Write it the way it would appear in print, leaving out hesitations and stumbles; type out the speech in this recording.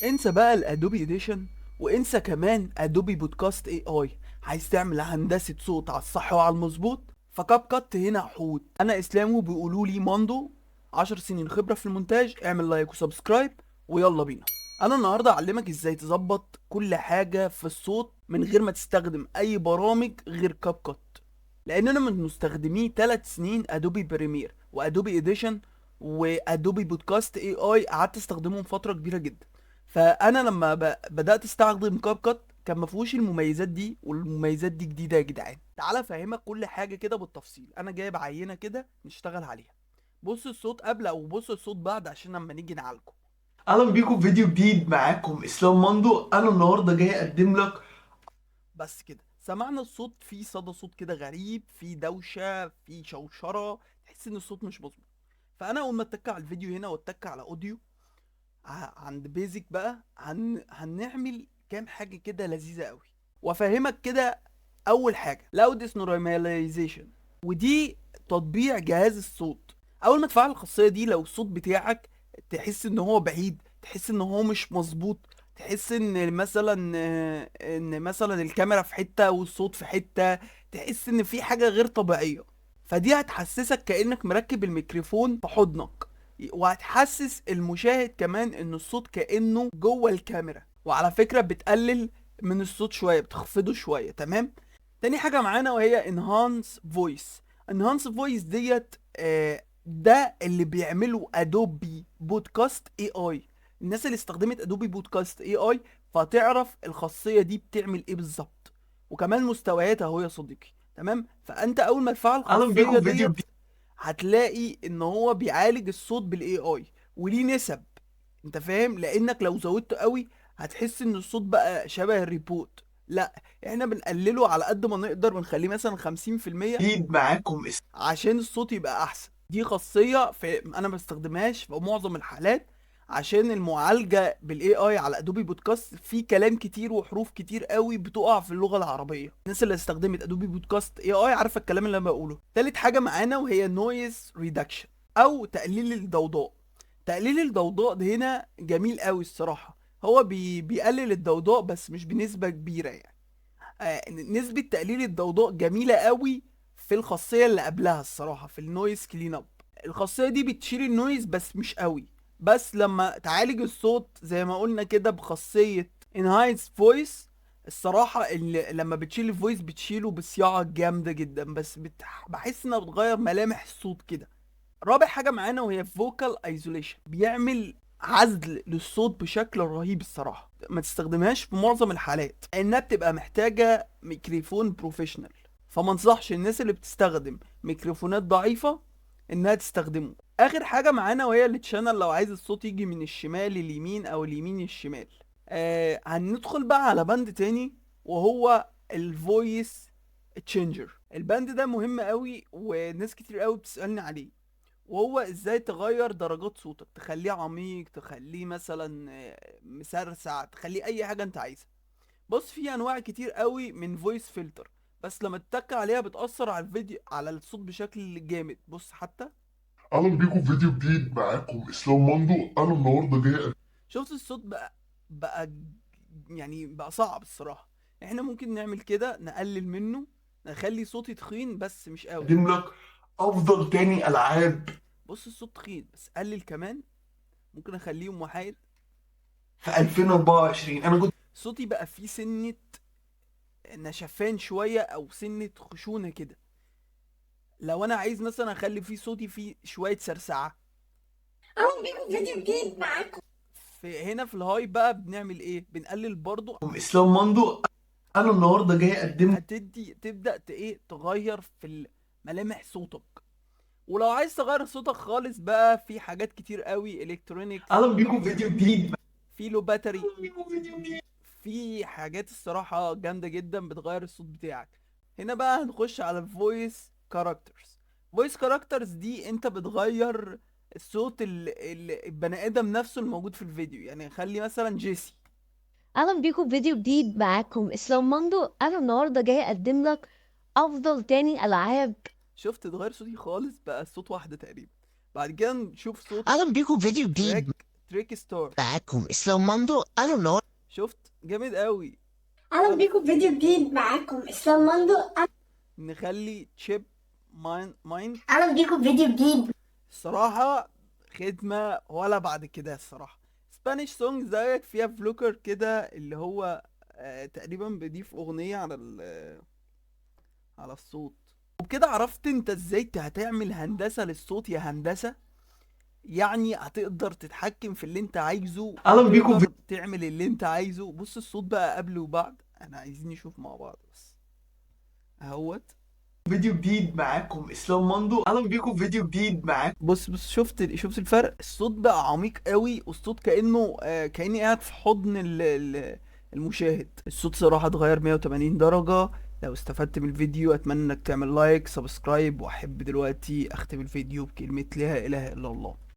انسى بقى الادوبي اديشن، وانسى كمان ادوبي بودكاست اي اي. عايز تعمل هندسة صوت على الصح وعلى المظبوط؟ فكاب كات هنا حوت. انا اسلام وبيقولوا لي ماندو. 10 سنين خبرة في المونتاج. اعمل لايك وسبسكرايب ويلا بينا. انا النهاردة اعلمك ازاي تظبط كل حاجة في الصوت من غير ما تستخدم اي برامج غير كاب كات، لان انا من مستخدمي 3 سنين ادوبي بريمير وادوبي اديشن وادوبي بودكاست اي اي. قعدت استخدمهم فترة كبيرة جدا. فانا لما بدات استخدم كاب كات كان ما فيهوش المميزات دي، والمميزات دي جديده يا جدعان. تعال افهمك كل حاجه كده بالتفصيل. انا جايب عينه كده نشتغل عليها. بص الصوت قبل او بص الصوت بعد عشان لما نيجي نعالجه. اهلا بيكم في فيديو جديد. معاكم اسلام مندو. انا النهارده جاي اقدم لك. بس كده سمعنا الصوت فيه صدى صوت كده غريب، فيه دوشه، فيه شوشره، تحس ان الصوت مش مظبوط. فانا اول ما اتك على الفيديو هنا واتك على اوديو عند بيزك بقى هنعمل كام حاجه كده لذيذه قوي وافهمك كده. اول حاجه لاودس نورماليزيشن، ودي تطبيع جهاز الصوت. اول ما تفعل الخاصيه دي لو الصوت بتاعك تحس ان هو بعيد، تحس ان هو مش مظبوط، تحس ان مثلا الكاميرا في حته والصوت في حته، تحس ان في حاجه غير طبيعيه، فدي هتحسسك كانك مركب الميكروفون في حضنك، وهتحسس المشاهد كمان ان الصوت كانه جوه الكاميرا. وعلى فكره بتقلل من الصوت شويه، بتخفضه شويه. تمام. تاني حاجه معانا وهي انهانس فويس. انهانس فويس ديت ده اللي بيعمله ادوبي بودكاست اي اي. الناس اللي استخدمت ادوبي بودكاست اي اي فتعرف الخاصيه دي بتعمل ايه بالظبط، وكمان مستوياتها اهو يا صديقي. تمام. فانت اول ما تفعل اهلا الخاصيه بيكم في فيديو ديت جديد. هتلاقي ان هو بيعالج الصوت بالاي اي، وليه نسب. انت فاهم؟ لانك لو زودته قوي هتحس ان الصوت بقى شبه الريبوت. لا، احنا بنقلله على قد ما نقدر، بنخليه مثلا 50% معاكم عشان الصوت يبقى احسن. دي خاصية انا ما بستخدمهاش في معظم الحالات، عشان المعالجة بالاي اي على ادوبي بودكاست في كلام كتير وحروف كتير قوي بتقع في اللغة العربية. الناس اللي استخدمت ادوبي بودكاست اي اي عارفة الكلام اللي انا بقوله. تالت حاجة معانا وهي نويز ريدكشن او تقليل الضوضاء. تقليل الضوضاء ده هنا جميل قوي الصراحة. هو بيقلل الضوضاء بس مش بنسبة كبيرة يعني. نسبة تقليل الضوضاء جميلة قوي في الخاصية اللي قبلها الصراحة، في النويز كلين اب. الخاصية دي بتشيل النويز بس مش قوي. بس لما تعالج الصوت زي ما قلنا كده بخاصية انهايز فويس، الصراحة اللي لما بتشيل الفويس بتشيله بصياعة جامدة جدا، بس بحس انها بتغير ملامح الصوت كده. رابع حاجة معانا وهي فوكال ايزوليشن. بيعمل عزل للصوت بشكل رهيب الصراحة. ما تستخدمهاش في معظم الحالات انها بتبقى محتاجة ميكروفون بروفيشنال، فما انصحش الناس اللي بتستخدم ميكروفونات ضعيفة انها تستخدمه. اخر حاجة معانا وهي التشانل، لو عايز الصوت يجي من الشمال لليمين او اليمين للشمال. هندخل بقى على بند تاني وهو الفويس تشينجر. البند ده مهم قوي وناس كتير قوي بتسألني عليه، وهو ازاي تغير درجات صوتك، تخليه عميق، تخليه مثلا مسرسع، تخليه اي حاجه انت عايزها. بص، في انواع كتير قوي من فويس فلتر، بس لما تتك عليها بتأثر على الفيديو على الصوت بشكل جامد. بص حتى اهلا بيكم في فيديو جديد. معاكم اسلام مندو. انا النهارده جاي شفت الصوت بقى يعني بقى صعب الصراحه. احنا ممكن نعمل كده، نقلل منه، نخلي صوتي تخين بس مش قوي. اقدم لك افضل تاني العاب بص الصوت تخين بس قلل كمان، ممكن اخليهم محايد. في 2024. انا كنت صوتي بقى فيه سنة نشفان شويه او سنه خشونه كده. لو انا عايز مثلا اخلي فيه صوتي فيه شويه سرسعه. اهلا بيكم في فيديو جديد. معاكم في هنا في الهاي بقى بنعمل ايه؟ بنقلل برضو. اسلام مندو. انا النهارده جاي اقدم. تبدا ايه تغير في ملامح صوتك. ولو عايز تغير صوتك خالص بقى في حاجات كتير قوي الكترونيكس، اهلا بيكم في فيديو جديد. في لو باتري، اهلا بيكم في فيديو جديد. في حاجات الصراحه جامده جدا بتغير الصوت بتاعك. هنا بقى هنخش على الفويس كاركترز. فويس كاركترز دي انت بتغير الصوت البني ادم نفسه الموجود في الفيديو. يعني خلي مثلا جيسي. اهلا بيكم في فيديو جديد. معاكم اسلام مندو. انا النهارده جاي اقدم لك افضل تاني العاب. شفت اتغير صوتي خالص بقى الصوت واحدة تقريبا. بعد كده نشوف صوت اهلا بيكم في فيديو تراك جديد. تريك ستار. معاكم اسلام مندو. انا النهارده شفت جامد قوي. اهلا بيكم في فيديو جديد معاكم اسلام مندو. نخلي تشيب ماين. اهلا بيكم في فيديو جديد. الصراحة خدمة ولا بعد كده الصراحة. سبانيش سونج زيك فيها فلوكر كده اللي هو تقريبا بيضيف اغنية على الصوت. وبكده عرفت انت ازاي هتعمل هندسة للصوت يا هندسة. يعني هتقدر تتحكم في اللي انت عايزه، أهلا بيكم وتقدر تعمل اللي انت عايزه. بص الصوت بقى قبل وبعد، انا عايزين نشوف مع بعض بس اهوت. فيديو جديد معاكم اسلام مندو. اهلا بيكم في فيديو جديد معاكم. بص شفت الفرق. الصوت بقى عميق قوي، والصوت كأنه كأني قاعد في حضن المشاهد. الصوت صراحة اتغير 180 درجة. لو استفدت من الفيديو اتمنى انك تعمل لايك سبسكرايب، واحب دلوقتي اختم الفيديو بكلمة لا اله الا الله.